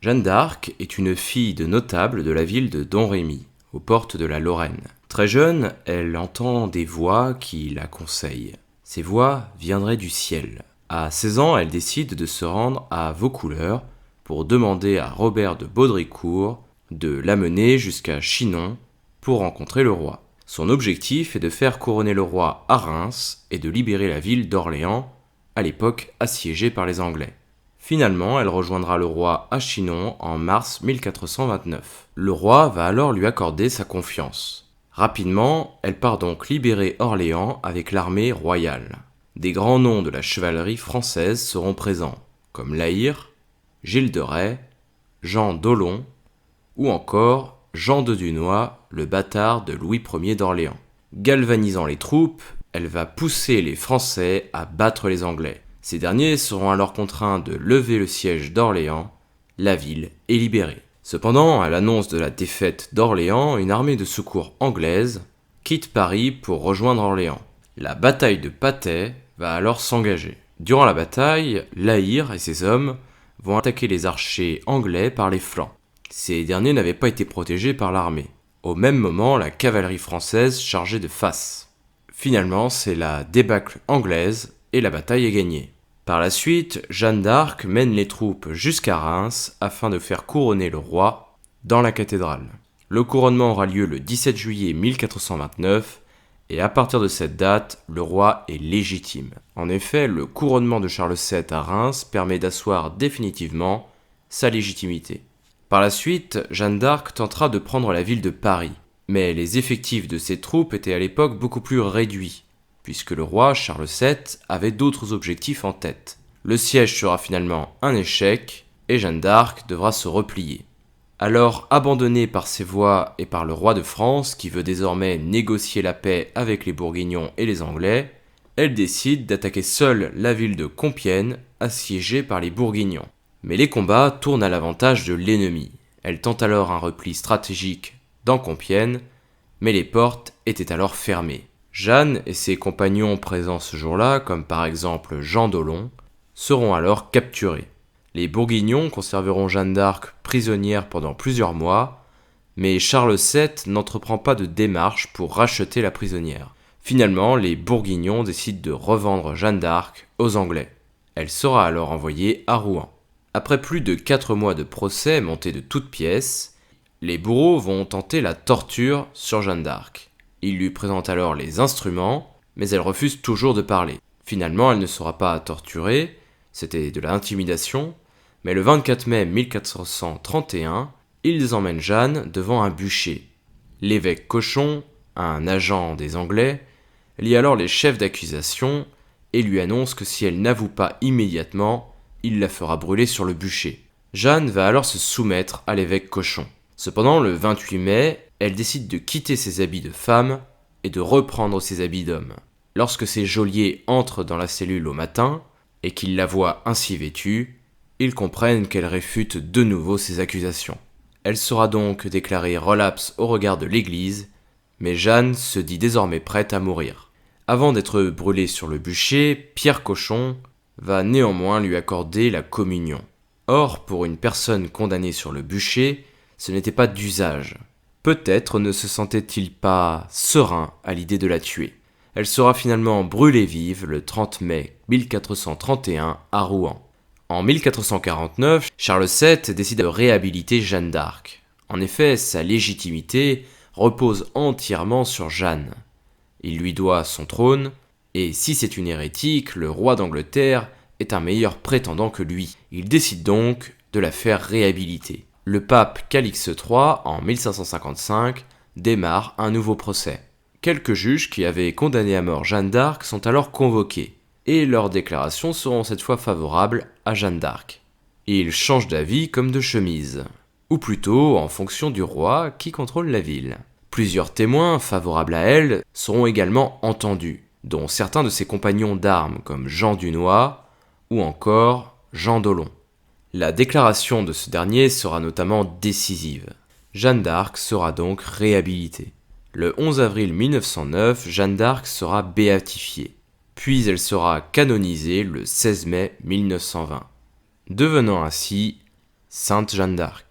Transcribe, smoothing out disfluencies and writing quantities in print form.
Jeanne d'Arc est une fille de notable de la ville de Domrémy, aux portes de la Lorraine. Très jeune, elle entend des voix qui la conseillent. Ces voix viendraient du ciel. À 16 ans, elle décide de se rendre à Vaucouleurs pour demander à Robert de Baudricourt de l'amener jusqu'à Chinon pour rencontrer le roi. Son objectif est de faire couronner le roi à Reims et de libérer la ville d'Orléans, à l'époque assiégée par les Anglais. Finalement, elle rejoindra le roi à Chinon en mars 1429. Le roi va alors lui accorder sa confiance. Rapidement, elle part donc libérer Orléans avec l'armée royale. Des grands noms de la chevalerie française seront présents, comme La Hire, Gilles de Rais, Jean d'Aulon ou encore Jean de Dunois, le bâtard de Louis Ier d'Orléans. Galvanisant les troupes, elle va pousser les Français à battre les Anglais. Ces derniers seront alors contraints de lever le siège d'Orléans. La ville est libérée. Cependant, à l'annonce de la défaite d'Orléans, une armée de secours anglaise quitte Paris pour rejoindre Orléans. La bataille de Patay va alors s'engager. Durant la bataille, La Hire et ses hommes vont attaquer les archers anglais par les flancs. Ces derniers n'avaient pas été protégés par l'armée. Au même moment, la cavalerie française chargeait de face. Finalement, c'est la débâcle anglaise et la bataille est gagnée. Par la suite, Jeanne d'Arc mène les troupes jusqu'à Reims afin de faire couronner le roi dans la cathédrale. Le couronnement aura lieu le 17 juillet 1429 et à partir de cette date, le roi est légitime. En effet, le couronnement de Charles VII à Reims permet d'asseoir définitivement sa légitimité. Par la suite, Jeanne d'Arc tentera de prendre la ville de Paris, mais les effectifs de ses troupes étaient à l'époque beaucoup plus réduits, puisque le roi Charles VII avait d'autres objectifs en tête. Le siège sera finalement un échec, et Jeanne d'Arc devra se replier. Alors abandonnée par ses voix et par le roi de France, qui veut désormais négocier la paix avec les Bourguignons et les Anglais, elle décide d'attaquer seule la ville de Compiègne, assiégée par les Bourguignons. Mais les combats tournent à l'avantage de l'ennemi. Elle tente alors un repli stratégique dans Compiègne, mais les portes étaient alors fermées. Jeanne et ses compagnons présents ce jour-là, comme par exemple Jean d'Aulon, seront alors capturés. Les Bourguignons conserveront Jeanne d'Arc prisonnière pendant plusieurs mois, mais Charles VII n'entreprend pas de démarche pour racheter la prisonnière. Finalement, les Bourguignons décident de revendre Jeanne d'Arc aux Anglais. Elle sera alors envoyée à Rouen. Après plus de 4 mois de procès montés de toutes pièces, les bourreaux vont tenter la torture sur Jeanne d'Arc. Ils lui présentent alors les instruments, mais elle refuse toujours de parler. Finalement, elle ne sera pas torturée, c'était de l'intimidation, mais le 24 mai 1431, ils emmènent Jeanne devant un bûcher. L'évêque Cochon, un agent des Anglais, lit alors les chefs d'accusation et lui annonce que si elle n'avoue pas immédiatement, il la fera brûler sur le bûcher. Jeanne va alors se soumettre à l'évêque Cochon. Cependant, le 28 mai, elle décide de quitter ses habits de femme et de reprendre ses habits d'homme. Lorsque ses geôliers entrent dans la cellule au matin et qu'ils la voient ainsi vêtue, ils comprennent qu'elle réfute de nouveau ses accusations. Elle sera donc déclarée relaps au regard de l'Église, mais Jeanne se dit désormais prête à mourir. Avant d'être brûlée sur le bûcher, Pierre Cochon va néanmoins lui accorder la communion. Or, pour une personne condamnée sur le bûcher, ce n'était pas d'usage. Peut-être ne se sentait-il pas serein à l'idée de la tuer. Elle sera finalement brûlée vive le 30 mai 1431 à Rouen. En 1449, Charles VII décide de réhabiliter Jeanne d'Arc. En effet, sa légitimité repose entièrement sur Jeanne. Il lui doit son trône, et si c'est une hérétique, le roi d'Angleterre est un meilleur prétendant que lui. Il décide donc de la faire réhabiliter. Le pape Calixte III, en 1555, démarre un nouveau procès. Quelques juges qui avaient condamné à mort Jeanne d'Arc sont alors convoqués, et leurs déclarations seront cette fois favorables à Jeanne d'Arc. Ils changent d'avis comme de chemise, ou plutôt en fonction du roi qui contrôle la ville. Plusieurs témoins favorables à elle seront également entendus, dont certains de ses compagnons d'armes comme Jean Dunois ou encore Jean d'Aulon. La déclaration de ce dernier sera notamment décisive. Jeanne d'Arc sera donc réhabilitée. Le 11 avril 1909, Jeanne d'Arc sera béatifiée, puis elle sera canonisée le 16 mai 1920, devenant ainsi Sainte Jeanne d'Arc.